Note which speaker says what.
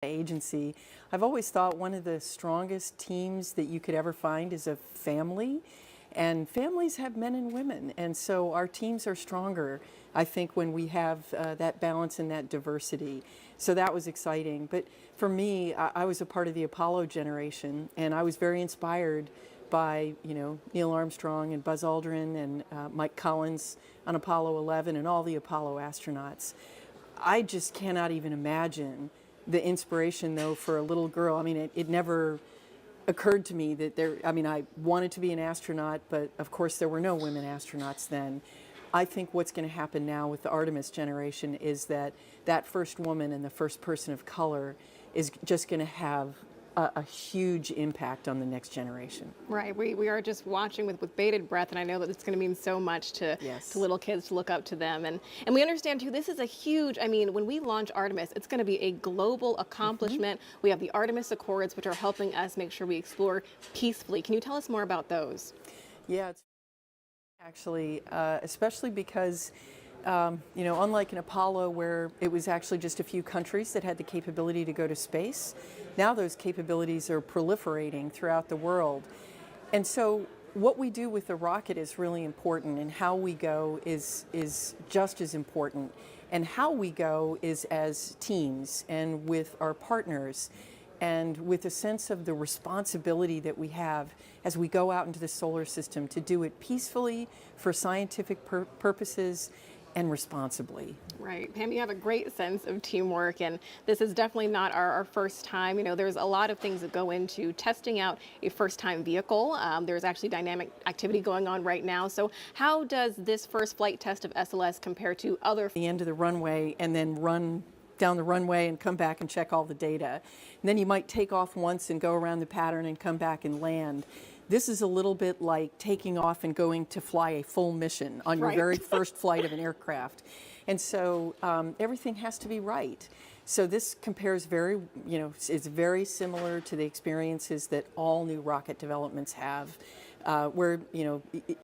Speaker 1: agency, I've always thought one of the strongest teams that you could ever find is a family. And families have men and women. And so our teams are stronger, I think, when we have that balance and that diversity. So that was exciting. But for me, I was a part of the Apollo generation, and I was very inspired by, Neil Armstrong and Buzz Aldrin and Mike Collins on Apollo 11 and all the Apollo astronauts. I just cannot even imagine the inspiration, though, for a little girl. I mean, it never occurred to me that I wanted to be an astronaut, but of course there were no women astronauts then. I think what's going to happen now with the Artemis generation is that that first woman and the first person of color is just going to have a huge impact on the next generation.
Speaker 2: Right. We are just watching with bated breath, and I know that it's going to mean so much to little kids to look up to them. And we understand, too, this is a huge, when we launch Artemis, it's going to be a global accomplishment. We have the Artemis Accords, which are helping us make sure we explore peacefully. Can you tell us more about those?
Speaker 1: Yeah, it's actually, especially because unlike in Apollo, where it was actually just a few countries that had the capability to go to space, now those capabilities are proliferating throughout the world. And so what we do with the rocket is really important, and how we go is just as important. And how we go is as teams and with our partners, and with a sense of the responsibility that we have as we go out into the solar system to do it peacefully for scientific purposes and responsibly.
Speaker 2: Right. Pam, you have a great sense of teamwork, and this is definitely not our first time. There's a lot of things that go into testing out a first-time vehicle. There's actually dynamic activity going on right now. So how does this first flight test of SLS compare to other?
Speaker 1: The end of the runway and then run down the runway and come back and check all the data. And then you might take off once and go around the pattern and come back and land. This is a little bit like taking off and going to fly a full mission on your very first flight of an aircraft. And so everything has to be right. So this compares it's very similar to the experiences that all new rocket developments have, where,